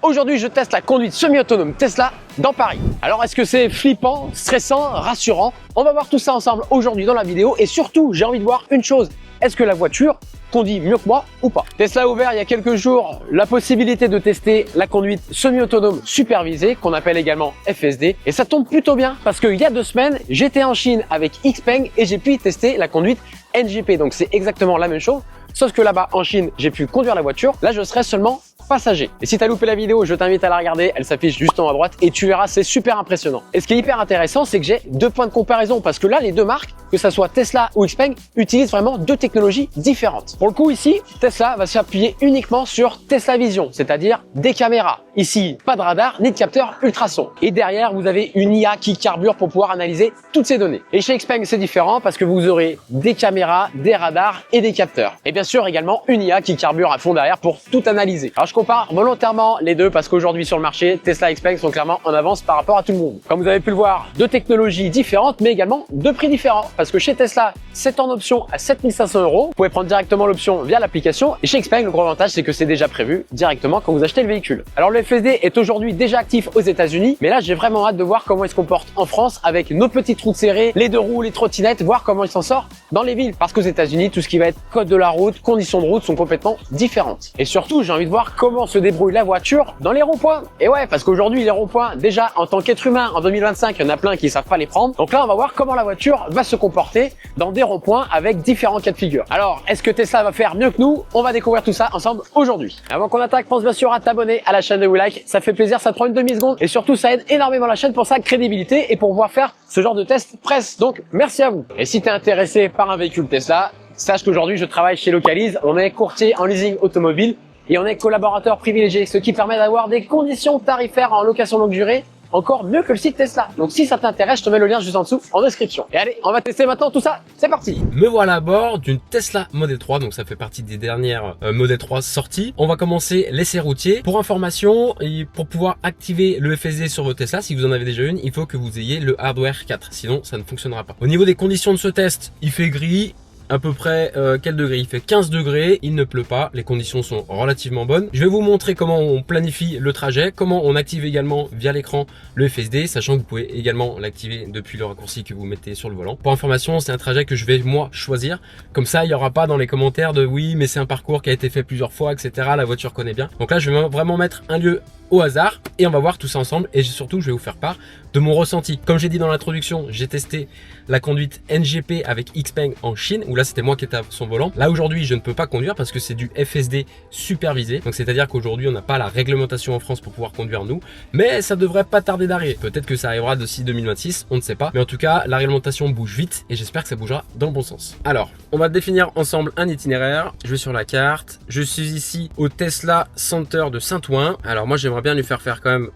Aujourd'hui, je teste la conduite semi-autonome Tesla dans Paris. Alors, est-ce que c'est flippant, stressant, rassurant? On va voir tout ça ensemble aujourd'hui dans la vidéo et surtout, j'ai envie de voir une chose. Est-ce que la voiture conduit mieux que moi ou pas? Tesla a ouvert il y a quelques jours la possibilité de tester la conduite semi-autonome supervisée, qu'on appelle également FSD. Et ça tombe plutôt bien parce qu'il y a 2 semaines, j'étais en Chine avec Xpeng et j'ai pu tester la conduite NJP. Donc c'est exactement la même chose, sauf que là-bas en Chine, j'ai pu conduire la voiture. Là, je serai seulement passager. Et si tu as loupé la vidéo, je t'invite à la regarder, elle s'affiche juste en haut à droite et tu verras, c'est super impressionnant. Et ce qui est hyper intéressant, c'est que j'ai 2 points de comparaison parce que là, les 2 marques, que ça soit Tesla ou Xpeng, utilisent vraiment 2 technologies différentes. Pour le coup, ici, Tesla va s'appuyer uniquement sur Tesla Vision, c'est-à-dire des caméras. Ici, pas de radar ni de capteur ultrason. Et derrière, vous avez une IA qui carbure pour pouvoir analyser toutes ces données. Et chez Xpeng, c'est différent parce que vous aurez des caméras, des radars et des capteurs. Et bien sûr, également une IA qui carbure à fond derrière pour tout analyser. Alors, je compare volontairement les deux parce qu'aujourd'hui sur le marché, Tesla et Xpeng sont clairement en avance par rapport à tout le monde. Comme vous avez pu le voir, 2 technologies différentes, mais également 2 prix différents. Parce que chez Tesla, c'est en option à 7 500 €. Vous pouvez prendre directement l'option via l'application. Et chez Xpeng, le gros avantage, c'est que c'est déjà prévu directement quand vous achetez le véhicule. Alors, le FSD est aujourd'hui déjà actif aux États-Unis, mais là, j'ai vraiment hâte de voir comment il se comporte en France avec nos petites routes serrées, les 2 roues, les trottinettes, voir comment il s'en sort dans les villes. Parce qu'aux États-Unis, tout ce qui va être code de la route, conditions de route sont complètement différentes. Et surtout, j'ai envie de voir comment se débrouille la voiture dans les ronds-points. Et ouais, parce qu'aujourd'hui, les ronds-points, déjà, en tant qu'être humain, en 2025, il y en a plein qui savent pas les prendre. Donc là, on va voir comment la voiture va se comporter dans des ronds-points avec différents cas de figure. Alors, est-ce que Tesla va faire mieux que nous? On va découvrir tout ça ensemble aujourd'hui. Avant qu'on attaque, pense bien sûr à t'abonner à la chaîne de WeLike. Ça fait plaisir, ça te prend une demi-seconde. Et surtout, ça aide énormément la chaîne pour sa crédibilité et pour pouvoir faire ce genre de test presse. Donc, merci à vous. Et si tu es intéressé par un véhicule Tesla, sache qu'aujourd'hui, je travaille chez Localize. On est courtier en leasing automobile et on est collaborateur privilégié, ce qui permet d'avoir des conditions tarifaires en location longue durée encore mieux que le site Tesla. Donc si ça t'intéresse, je te mets le lien juste en dessous en description. Et allez, on va tester maintenant tout ça. C'est parti. Me voilà à bord d'une Tesla Model 3, donc ça fait partie des dernières Model 3 sorties. On va commencer l'essai routier. Pour information, et pour pouvoir activer le FSD sur votre Tesla, si vous en avez déjà une, il faut que vous ayez le hardware 4, sinon ça ne fonctionnera pas. Au niveau des conditions de ce test, il fait gris. À peu près quel degré? Il fait 15 degrés, il ne pleut pas, les conditions sont relativement bonnes. Je vais vous montrer comment on planifie le trajet, comment on active également via l'écran le FSD, sachant que vous pouvez également l'activer depuis le raccourci que vous mettez sur le volant. Pour information, c'est un trajet que je vais moi choisir, comme ça il n'y aura pas dans les commentaires de oui mais c'est un parcours qui a été fait plusieurs fois, etc. La voiture connaît bien. Donc là je vais vraiment mettre un lieu au hasard et on va voir tout ça ensemble et surtout je vais vous faire part de mon ressenti. Comme j'ai dit dans l'introduction, j'ai testé la conduite NJP avec Xpeng en Chine où là c'était moi qui étais à son volant. Là aujourd'hui je ne peux pas conduire parce que c'est du FSD supervisé, donc c'est à dire qu'aujourd'hui on n'a pas la réglementation en France pour pouvoir conduire nous, mais ça devrait pas tarder d'arriver. Peut-être que ça arrivera d'ici 2026, on ne sait pas, mais en tout cas la réglementation bouge vite et j'espère que ça bougera dans le bon sens. Alors on va définir ensemble un itinéraire. Je vais sur la carte, je suis ici au Tesla Center de Saint-Ouen. Alors moi j'aimerais bien lui faire quand même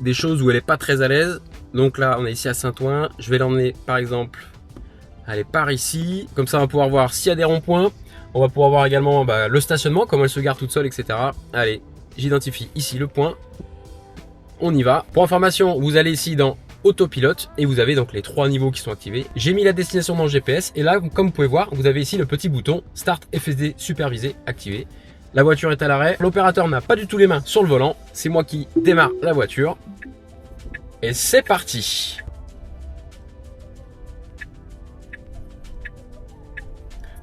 des choses où elle est pas très à l'aise. Donc là on est ici à Saint-Ouen, je vais l'emmener par exemple, allez par ici, comme ça on va pouvoir voir s'il y a des ronds-points, on va pouvoir voir également le stationnement, comment elle se gare toute seule, etc. Allez, j'identifie ici le point, on y va. Pour information, vous allez ici dans autopilote et vous avez donc les 3 niveaux qui sont activés. J'ai mis la destination dans le GPS et là comme vous pouvez voir, vous avez ici le petit bouton Start FSD supervisé activé. La voiture est à l'arrêt, l'opérateur n'a pas du tout les mains sur le volant, c'est moi qui démarre la voiture. Et c'est parti.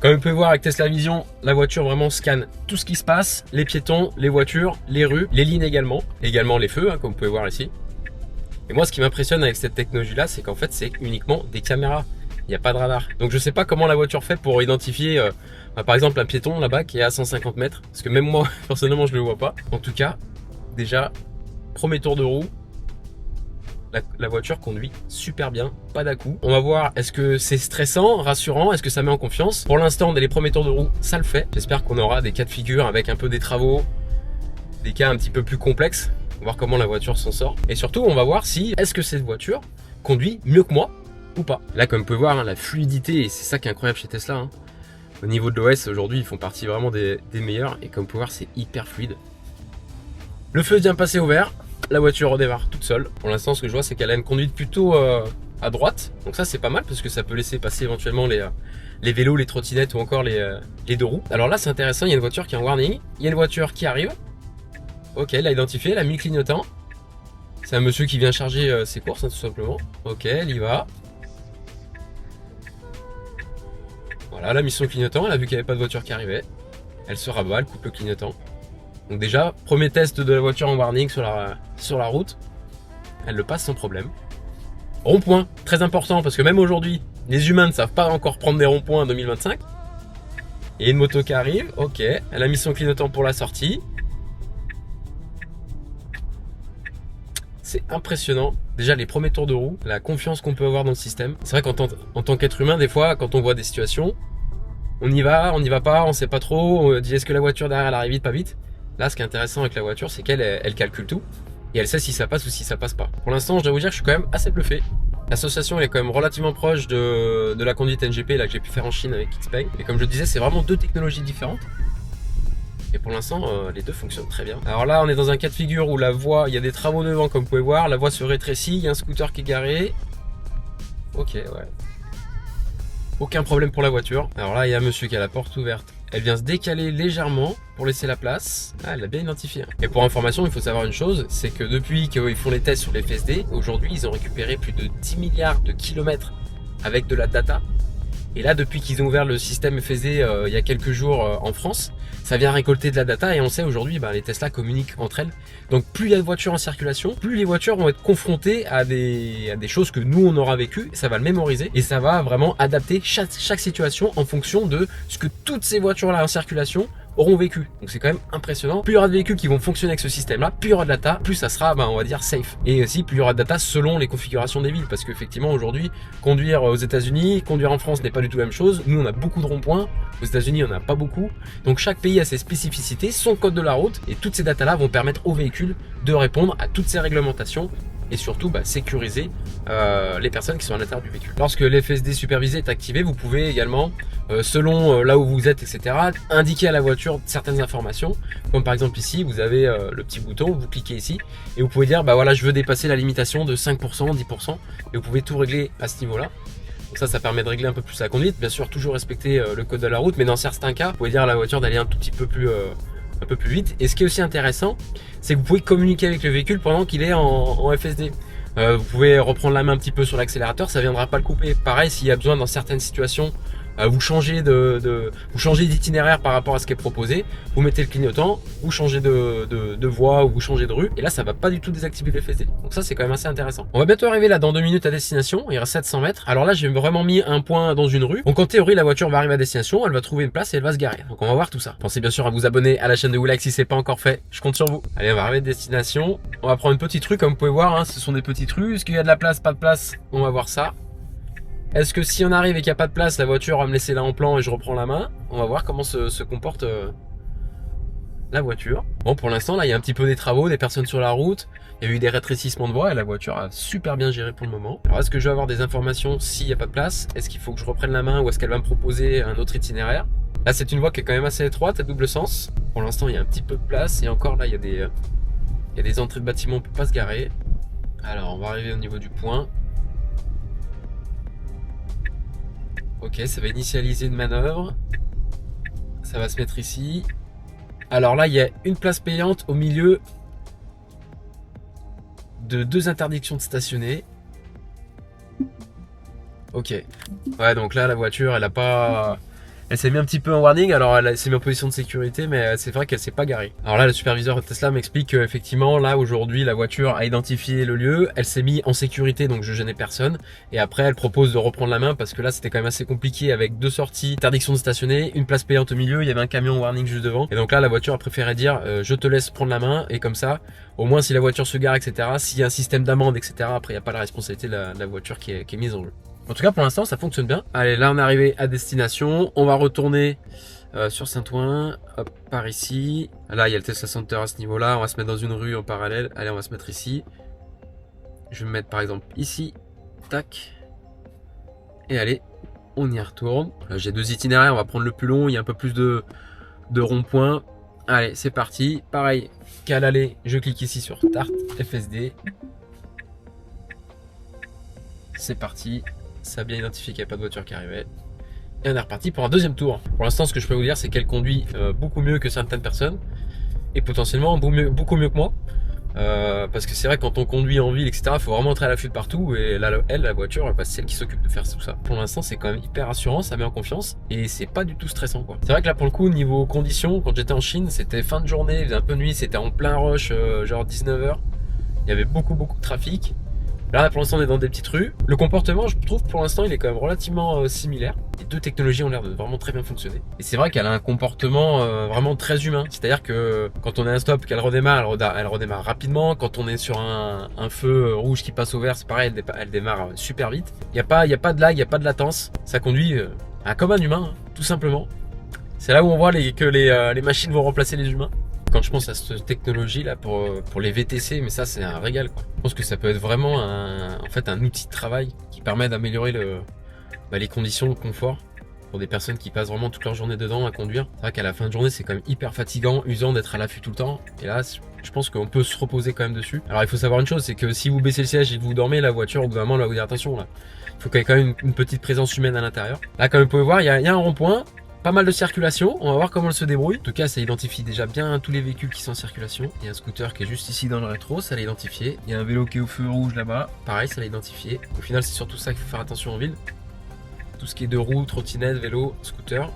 Comme vous pouvez voir avec Tesla Vision, la voiture vraiment scanne tout ce qui se passe, les piétons, les voitures, les rues, les lignes également les feux, comme vous pouvez voir ici. Et moi ce qui m'impressionne avec cette technologie là, c'est qu'en fait c'est uniquement des caméras, il n'y a pas de radar. Donc je sais pas comment la voiture fait pour identifier par exemple un piéton là-bas qui est à 150 mètres, parce que même moi personnellement je le vois pas. En tout cas, déjà, premier tour de roue, la voiture conduit super bien, pas d'à-coups. On va voir, est-ce que c'est stressant, rassurant, est-ce que ça met en confiance? Pour l'instant, dès les premiers tours de roue, ça le fait. J'espère qu'on aura des cas de figure avec un peu des travaux, des cas un petit peu plus complexes, voir comment la voiture s'en sort. Et surtout, on va voir si, est-ce que cette voiture conduit mieux que moi ou pas. Là, comme vous pouvez voir, la fluidité, et c'est ça qui est incroyable chez Tesla. Au niveau de l'OS, aujourd'hui, ils font partie vraiment des meilleurs. Et comme vous pouvez voir, c'est hyper fluide. Le feu vient passer au vert. La voiture redémarre toute seule. Pour l'instant, ce que je vois, c'est qu'elle a une conduite plutôt à droite. Donc ça, c'est pas mal parce que ça peut laisser passer éventuellement les vélos, les trottinettes ou encore les 2 roues. Alors là, c'est intéressant. Il y a une voiture qui est en warning. Il y a une voiture qui arrive. Ok, elle a identifié, elle a mis le clignotant. C'est un monsieur qui vient charger ses courses, hein, tout simplement. Ok, elle y va. Voilà, elle a mis son clignotant, elle a vu qu'il n'y avait pas de voiture qui arrivait. Elle se rabat, elle coupe le clignotant. Donc déjà, premier test de la voiture en warning sur la route. Elle le passe sans problème. Rond-point, très important, parce que même aujourd'hui, les humains ne savent pas encore prendre des ronds-points en 2025. Et une moto qui arrive, ok, elle a mis son clignotant pour la sortie. C'est impressionnant. Déjà, les premiers tours de roue, la confiance qu'on peut avoir dans le système. C'est vrai qu'en tant qu'être humain, des fois, quand on voit des situations, on y va pas, on sait pas trop, on dit est-ce que la voiture derrière elle arrive vite, pas vite. Là, ce qui est intéressant avec la voiture, c'est qu'elle calcule tout et elle sait si ça passe ou si ça passe pas. Pour l'instant, je dois vous dire que je suis quand même assez bluffé. L'association est quand même relativement proche de la conduite NGP là, que j'ai pu faire en Chine avec Xpeng. Et comme je disais, c'est vraiment deux technologies différentes. Et pour l'instant, les deux fonctionnent très bien. Alors là, on est dans un cas de figure où la voie, il y a des travaux devant comme vous pouvez voir. La voie se rétrécit, il y a un scooter qui est garé. Ok, ouais. Aucun problème pour la voiture. Alors là, il y a un monsieur qui a la porte ouverte. Elle vient se décaler légèrement pour laisser la place. Ah, elle l'a bien identifié. Et pour information, il faut savoir une chose, c'est que depuis qu'ils font les tests sur les FSD, aujourd'hui, ils ont récupéré plus de 10 milliards de kilomètres avec de la data. Et là, depuis qu'ils ont ouvert le système FSD il y a quelques jours en France, ça vient récolter de la data et on sait aujourd'hui, les Tesla communiquent entre elles. Donc plus il y a de voitures en circulation, plus les voitures vont être confrontées à des choses que nous on aura vécues. Ça va le mémoriser et ça va vraiment adapter chaque situation en fonction de ce que toutes ces voitures là en circulation auront vécu. Donc c'est quand même impressionnant. Plus il y aura de véhicules qui vont fonctionner avec ce système-là, plus il y aura de data, plus ça sera, on va dire, safe. Et aussi, plus il y aura de data selon les configurations des villes. Parce qu'effectivement, aujourd'hui, conduire aux États-Unis, conduire en France n'est pas du tout la même chose. Nous, on a beaucoup de ronds-points. Aux États-Unis, on n'a pas beaucoup. Donc chaque pays a ses spécificités, son code de la route. Et toutes ces datas-là vont permettre aux véhicules de répondre à toutes ces réglementations. Et surtout sécuriser les personnes qui sont à l'intérieur du véhicule. Lorsque l'FSD supervisé est activé, vous pouvez également, selon là où vous êtes, etc., indiquer à la voiture certaines informations. Comme par exemple ici, vous avez le petit bouton, vous cliquez ici, et vous pouvez dire, voilà, je veux dépasser la limitation de 5%, 10%, et vous pouvez tout régler à ce niveau-là. Donc ça permet de régler un peu plus la conduite. Bien sûr, toujours respecter le code de la route, mais dans certains cas, vous pouvez dire à la voiture d'aller un tout petit peu plus vite. Et ce qui est aussi intéressant, c'est que vous pouvez communiquer avec le véhicule pendant qu'il est en FSD. Vous pouvez reprendre la main un petit peu sur l'accélérateur, ça ne viendra pas le couper. Pareil, s'il y a besoin dans certaines situations, vous changez d'itinéraire par rapport à ce qui est proposé, vous mettez le clignotant, vous changez de voie ou vous changez de rue, et là ça va pas du tout désactiver le FSD. Donc ça c'est quand même assez intéressant. On va bientôt arriver là dans 2 minutes à destination, il reste 700 mètres. Alors là j'ai vraiment mis un point dans une rue. Donc en théorie la voiture va arriver à destination, elle va trouver une place et elle va se garer. Donc on va voir tout ça. Pensez bien sûr à vous abonner à la chaîne de Woolax si c'est pas encore fait, je compte sur vous. Allez, on va arriver à destination, on va prendre une petite rue comme vous pouvez voir, ce sont des petites rues. Est-ce qu'il y a de la place, pas de place? On va voir ça. Est-ce que si on arrive et qu'il n'y a pas de place, la voiture va me laisser là en plan et je reprends la main? On va voir comment se comporte la voiture. Bon, pour l'instant, là, il y a un petit peu des travaux, des personnes sur la route. Il y a eu des rétrécissements de voies et la voiture a super bien géré pour le moment. Alors, est-ce que je vais avoir des informations s'il n'y a pas de place? Est-ce qu'il faut que je reprenne la main ou est-ce qu'elle va me proposer un autre itinéraire? Là, c'est une voie qui est quand même assez étroite, à double sens. Pour l'instant, il y a un petit peu de place et encore là, il y a des entrées de bâtiments, on ne peut pas se garer. Alors, on va arriver au niveau du point. Ok, ça va initialiser une manœuvre. Ça va se mettre ici. Alors là, il y a une place payante au milieu de 2 interdictions de stationner. Ok. Ouais, donc là, la voiture, elle s'est mis un petit peu en warning. Alors elle s'est mis en position de sécurité, mais c'est vrai qu'elle s'est pas garée. Alors là, le superviseur de Tesla m'explique qu'effectivement, là aujourd'hui, la voiture a identifié le lieu, elle s'est mise en sécurité, donc je gênais personne. Et après, elle propose de reprendre la main parce que là, c'était quand même assez compliqué avec 2 sorties, interdiction de stationner, une place payante au milieu, il y avait un camion warning juste devant. Et donc là, la voiture a préféré dire je te laisse prendre la main et comme ça, au moins si la voiture se gare, etc., s'il y a un système d'amende, etc., après il n'y a pas la responsabilité de la voiture qui est mise en jeu. En tout cas, pour l'instant, ça fonctionne bien. Allez, là, on est arrivé à destination. On va retourner sur Saint-Ouen, hop, par ici. Là, il y a le Tesla Center à ce niveau-là. On va se mettre dans une rue en parallèle. Allez, on va se mettre ici. Je vais me mettre, par exemple, ici. Tac. Et allez, on y retourne. Là, j'ai 2 itinéraires. On va prendre le plus long. Il y a un peu plus de ronds-points. Allez, c'est parti. Pareil qu'à l'aller, je clique ici sur Start FSD. C'est parti. Ça a bien identifié qu'il n'y a pas de voiture qui arrivait. Et on est reparti pour un 2e tour. Pour l'instant, ce que je peux vous dire, c'est qu'elle conduit beaucoup mieux que certaines personnes. et potentiellement beaucoup mieux que moi. Parce que c'est vrai que quand on conduit en ville, etc., faut vraiment être à l'affût de partout. Et là, la voiture, bah, c'est celle qui s'occupe de faire tout ça. Pour l'instant, c'est quand même hyper rassurant, ça met en confiance et c'est pas du tout stressant, quoi. C'est vrai que là, pour le coup, niveau conditions, quand j'étais en Chine, c'était fin de journée, il faisait un peu nuit, c'était en plein rush, genre 19h. Il y avait beaucoup de trafic. Là, pour l'instant, on est dans des petites rues. Le comportement, je trouve, pour l'instant, il est quand même relativement similaire. Les deux technologies ont l'air de vraiment très bien fonctionner. Et c'est vrai qu'elle a un comportement vraiment très humain. C'est-à-dire que quand on a un stop, qu'elle redémarre, elle redémarre rapidement. Quand on est sur un feu rouge qui passe au vert, c'est pareil, elle démarre super vite. Il n'y a pas de lag, il n'y a pas de latence. Ça conduit comme un humain, hein, tout simplement. C'est là où on voit que les machines vont remplacer les humains. Quand je pense à cette technologie là pour les VTC, mais ça c'est un régal, quoi. Je pense que ça peut être vraiment un outil de travail qui permet d'améliorer les conditions de confort pour des personnes qui passent vraiment toute leur journée dedans à conduire. C'est vrai qu'à la fin de journée c'est quand même hyper fatigant, usant d'être à l'affût tout le temps. Et là je pense qu'on peut se reposer quand même dessus. Alors il faut savoir une chose, c'est que si vous baissez le siège et que vous dormez, la voiture au bout d'un moment elle va vous dire attention là. Il faut qu'il y ait quand même une petite présence humaine à l'intérieur. Là comme vous pouvez voir, il y a un rond-point. Pas mal de circulation, on va voir comment elle se débrouille. En tout cas, ça identifie déjà bien tous les véhicules qui sont en circulation. Il y a un scooter qui est juste ici dans le rétro, ça l'a identifié. Il y a un vélo qui est au feu rouge là-bas, pareil, ça l'a identifié. Au final, c'est surtout ça qu'il faut faire attention en ville. Tout ce qui est de roues, trottinette, vélo, scooter.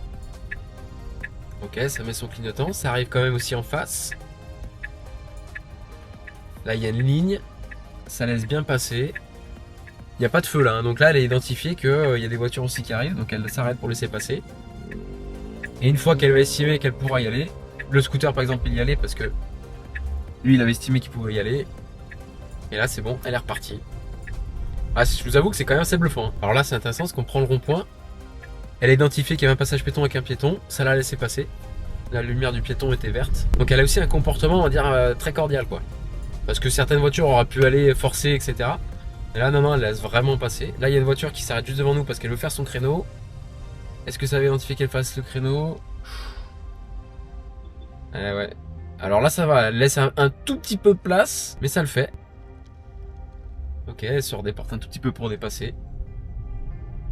Ok, ça met son clignotant, ça arrive quand même aussi en face. Là, il y a une ligne, ça laisse bien passer. Il n'y a pas de feu là, hein. Donc là, elle a identifié qu'il y a des voitures aussi qui arrivent, donc elle s'arrête pour laisser passer. Et une fois qu'elle va estimer qu'elle pourra y aller, le scooter par exemple il y allait parce que lui il avait estimé qu'il pouvait y aller. Et là c'est bon, elle est repartie. Ah, je vous avoue que c'est quand même assez bluffant, hein. Alors là c'est intéressant parce qu'on prend le rond-point. Elle a identifié qu'il y avait un passage piéton avec un piéton, ça l'a laissé passer. La lumière du piéton était verte. Donc elle a aussi un comportement on va dire très cordial, quoi. Parce que certaines voitures auraient pu aller forcer, etc. Et là non, elle laisse vraiment passer. Là il y a une voiture qui s'arrête juste devant nous parce qu'elle veut faire son créneau. Est-ce que ça avait identifié qu'elle fasse le créneau? Ouais. Alors là ça va, elle laisse un tout petit peu de place, mais ça le fait. Ok, elle se redéporte un tout petit peu pour dépasser.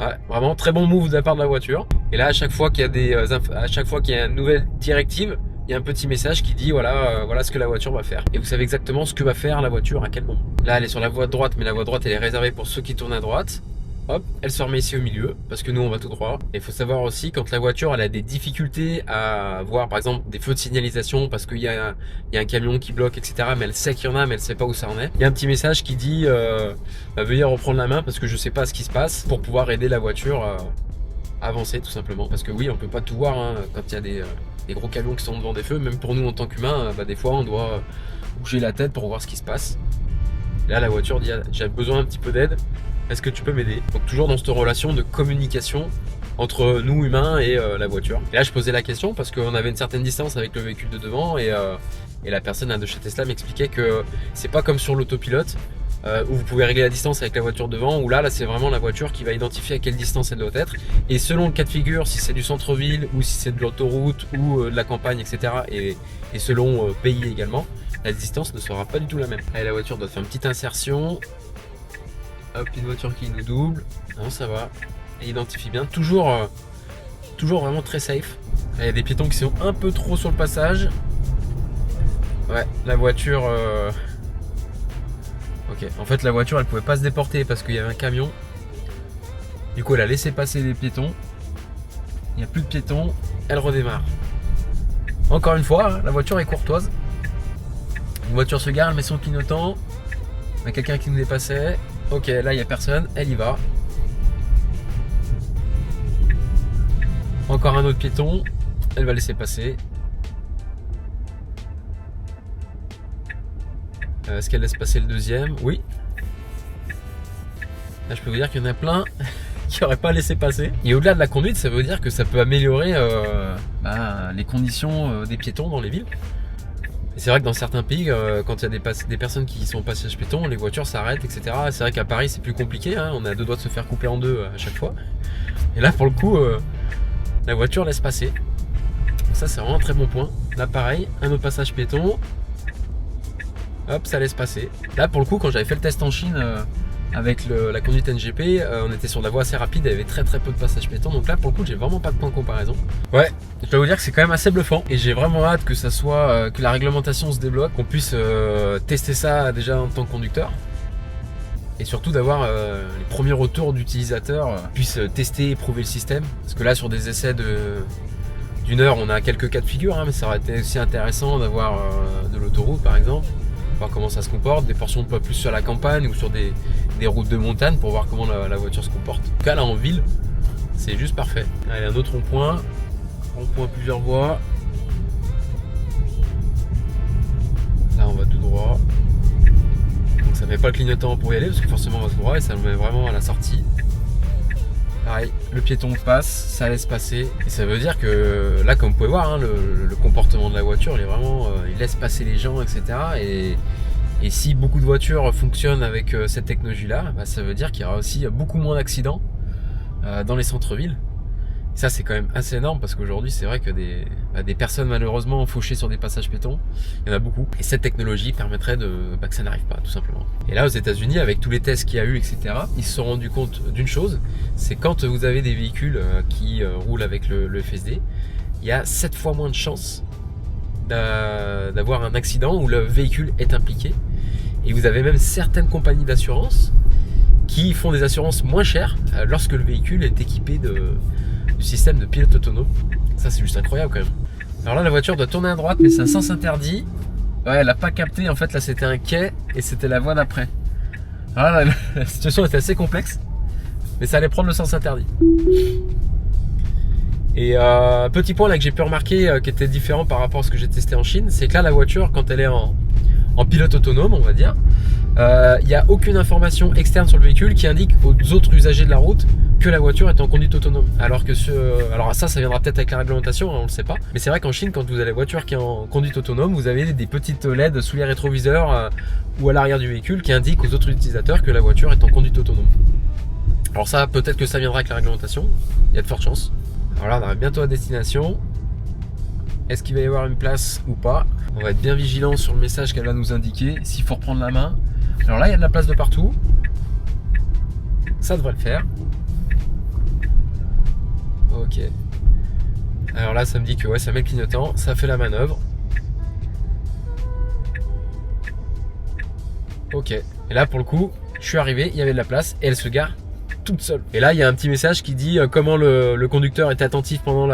Ouais, vraiment très bon move de la part de la voiture. Et là à chaque fois qu'il y a une nouvelle directive, il y a un petit message qui dit voilà ce que la voiture va faire. Et vous savez exactement ce que va faire la voiture à quel moment. Là elle est sur la voie de droite, mais la voie de droite elle est réservée pour ceux qui tournent à droite. Hop, elle se remet ici au milieu, parce que nous on va tout droit. Et il faut savoir aussi, quand la voiture elle a des difficultés à voir par exemple des feux de signalisation, parce qu'il y a un camion qui bloque, etc. Mais elle sait qu'il y en a, mais elle sait pas où ça en est. Il y a un petit message qui dit veuillez reprendre la main parce que je sais pas ce qui se passe, pour pouvoir aider la voiture à avancer tout simplement. Parce que oui, on peut pas tout voir, hein, quand il y a des gros camions qui sont devant des feux, même pour nous en tant qu'humains, des fois on doit bouger la tête pour voir ce qui se passe. Et là la voiture dit j'ai besoin un petit peu d'aide. Est-ce que tu peux m'aider? Donc toujours dans cette relation de communication entre nous humains et la voiture. Et là je posais la question parce qu'on avait une certaine distance avec le véhicule de devant et la personne de chez Tesla m'expliquait que c'est pas comme sur l'autopilote où vous pouvez régler la distance avec la voiture devant, où là c'est vraiment la voiture qui va identifier à quelle distance elle doit être. Et selon le cas de figure, si c'est du centre-ville ou si c'est de l'autoroute ou de la campagne, etc. Et selon pays également, la distance ne sera pas du tout la même. Allez, la voiture doit faire une petite insertion. Hop, une voiture qui nous double. Non, ça va. Elle identifie bien. Toujours vraiment très safe. Il y a des piétons qui sont un peu trop sur le passage. Ouais, la voiture... Ok, en fait la voiture elle pouvait pas se déporter parce qu'il y avait un camion. Du coup elle a laissé passer les piétons. Il n'y a plus de piétons. Elle redémarre. Encore une fois, hein, la voiture est courtoise. Une voiture se gare, elle met son clignotant. Il y a quelqu'un qui nous dépassait. Ok, là il n'y a personne, elle y va. Encore un autre piéton, elle va laisser passer. Est-ce qu'elle laisse passer le deuxième? Oui. Là je peux vous dire qu'il y en a plein qui n'auraient pas laissé passer. Et au-delà de la conduite, ça veut dire que ça peut améliorer les conditions des piétons dans les villes. Et c'est vrai que dans certains pays, quand il y a des personnes qui sont passage piéton, les voitures s'arrêtent, etc. C'est vrai qu'à Paris c'est plus compliqué, hein, on a deux doigts de se faire couper en deux à chaque fois. Et là pour le coup, la voiture laisse passer. Ça c'est vraiment un très bon point. Là pareil, un autre passage piéton. Hop, ça laisse passer. Là pour le coup, quand j'avais fait le test en Chine, avec la conduite NGP, on était sur de la voie assez rapide, il y avait très peu de passages piétons, donc là pour le coup j'ai vraiment pas de point de comparaison. Ouais, je dois vous dire que c'est quand même assez bluffant et j'ai vraiment hâte que ça soit, que la réglementation se débloque, qu'on puisse tester ça déjà en tant que conducteur. Et surtout d'avoir les premiers retours d'utilisateurs puissent tester et prouver le système. Parce que là sur des essais d'une heure on a quelques cas de figure, hein, mais ça aurait été aussi intéressant d'avoir de l'autoroute par exemple, voir comment ça se comporte, des portions de pas plus sur la campagne ou sur des routes de montagne pour voir comment la voiture se comporte. En tout cas là en ville, c'est juste parfait. Allez, un autre rond-point plusieurs voies. Là on va tout droit. Donc ça met pas le clignotant pour y aller parce que forcément on va tout droit et ça le met vraiment à la sortie. Pareil, le piéton passe, ça laisse passer et ça veut dire que là comme vous pouvez voir hein, le comportement de la voiture il est vraiment, il laisse passer les gens etc. Et si beaucoup de voitures fonctionnent avec cette technologie là, bah, ça veut dire qu'il y aura aussi beaucoup moins d'accidents dans les centres-villes. Ça c'est quand même assez énorme parce qu'aujourd'hui c'est vrai que des personnes malheureusement fauchées sur des passages piétons, il y en a beaucoup. Et cette technologie permettrait que ça n'arrive pas tout simplement. Et là aux États-Unis avec tous les tests qu'il y a eu etc, ils se sont rendus compte d'une chose, c'est quand vous avez des véhicules qui roulent avec le FSD, il y a 7 fois moins de chances d'avoir un accident où le véhicule est impliqué. Et vous avez même certaines compagnies d'assurance qui font des assurances moins chères lorsque le véhicule est équipé du système de pilote autonome. Ça c'est juste incroyable quand même. Alors là la voiture doit tourner à droite mais c'est un sens interdit. Ouais, elle a pas capté, en fait là c'était un quai et c'était la voie d'après. Alors là la situation était assez complexe mais ça allait prendre le sens interdit. Et petit point là que j'ai pu remarquer qui était différent par rapport à ce que j'ai testé en Chine, c'est que là la voiture quand elle est en pilote autonome on va dire, il n'y a aucune information externe sur le véhicule qui indique aux autres usagers de la route que la voiture est en conduite autonome. Alors que alors ça viendra peut-être avec la réglementation, hein, on ne le sait pas. Mais c'est vrai qu'en Chine, quand vous avez la voiture qui est en conduite autonome, vous avez des petites LED sous les rétroviseurs ou à l'arrière du véhicule qui indiquent aux autres utilisateurs que la voiture est en conduite autonome. Alors ça, peut-être que ça viendra avec la réglementation, il y a de fortes chances. Alors là, on arrive bientôt à destination. Est-ce qu'il va y avoir une place ou pas? On va être bien vigilant sur le message qu'elle va nous indiquer, s'il faut reprendre la main. Alors là, il y a de la place de partout. Ça devrait le faire. Ok. Alors là, ça me dit que ouais, ça met le clignotant, ça fait la manœuvre. Ok. Et là, pour le coup, je suis arrivé, il y avait de la place et elle se gare toute seule. Et là, il y a un petit message qui dit comment le conducteur est attentif pendant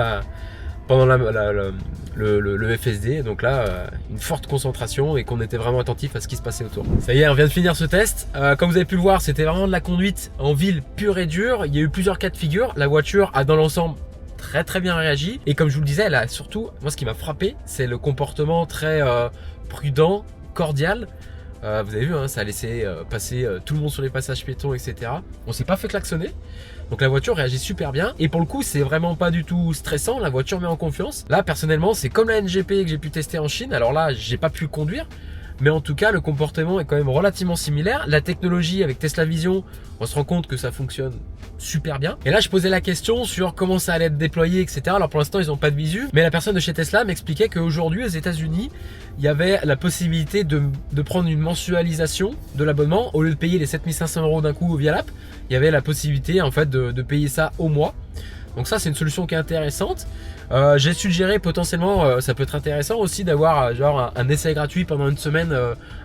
le FSD, donc là une forte concentration et qu'on était vraiment attentif à ce qui se passait autour. Ça y est, on vient de finir ce test. Comme vous avez pu le voir, c'était vraiment de la conduite en ville pure et dure. Il y a eu plusieurs cas de figure. La voiture a dans l'ensemble très bien réagi et comme je vous le disais, elle a surtout, moi ce qui m'a frappé, c'est le comportement très prudent, cordial. Vous avez vu, hein, ça a laissé passer tout le monde sur les passages piétons, etc. On s'est pas fait klaxonner. Donc la voiture réagit super bien. Et pour le coup, c'est vraiment pas du tout stressant. La voiture met en confiance. Là, personnellement, c'est comme la NGP que j'ai pu tester en Chine. Alors là, j'ai pas pu le conduire. Mais en tout cas, le comportement est quand même relativement similaire. La technologie avec Tesla Vision, on se rend compte que ça fonctionne super bien. Et là, je posais la question sur comment ça allait être déployé, etc. Alors pour l'instant, ils n'ont pas de visu. Mais la personne de chez Tesla m'expliquait qu'aujourd'hui, aux États-Unis, il y avait la possibilité de prendre une mensualisation de l'abonnement. Au lieu de payer les 7500 € d'un coup via l'app, il y avait la possibilité en fait de payer ça au mois. Donc ça, c'est une solution qui est intéressante. J'ai suggéré potentiellement, ça peut être intéressant aussi d'avoir genre un essai gratuit pendant une semaine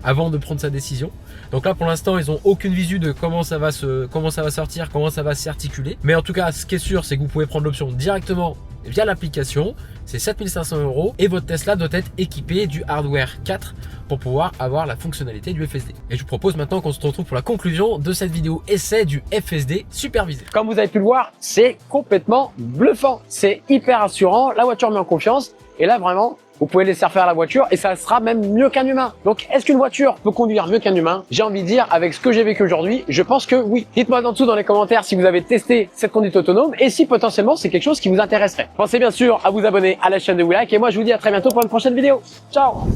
avant de prendre sa décision. Donc là pour l'instant ils ont aucune visu de comment ça va sortir, comment ça va s'articuler. Mais en tout cas ce qui est sûr c'est que vous pouvez prendre l'option directement via l'application. C'est 7500 € et votre Tesla doit être équipé du hardware 4 pour pouvoir avoir la fonctionnalité du FSD. Et je vous propose maintenant qu'on se retrouve pour la conclusion de cette vidéo essai du FSD supervisé. Comme vous avez pu le voir, c'est complètement bluffant. C'est hyper rassurant, la voiture met en confiance et là vraiment, vous pouvez laisser faire la voiture et ça sera même mieux qu'un humain. Donc, est-ce qu'une voiture peut conduire mieux qu'un humain? J'ai envie de dire, avec ce que j'ai vécu aujourd'hui, je pense que oui. Dites-moi en dessous dans les commentaires si vous avez testé cette conduite autonome et si potentiellement c'est quelque chose qui vous intéresserait. Pensez bien sûr à vous abonner à la chaîne de WeLike et moi je vous dis à très bientôt pour une prochaine vidéo. Ciao!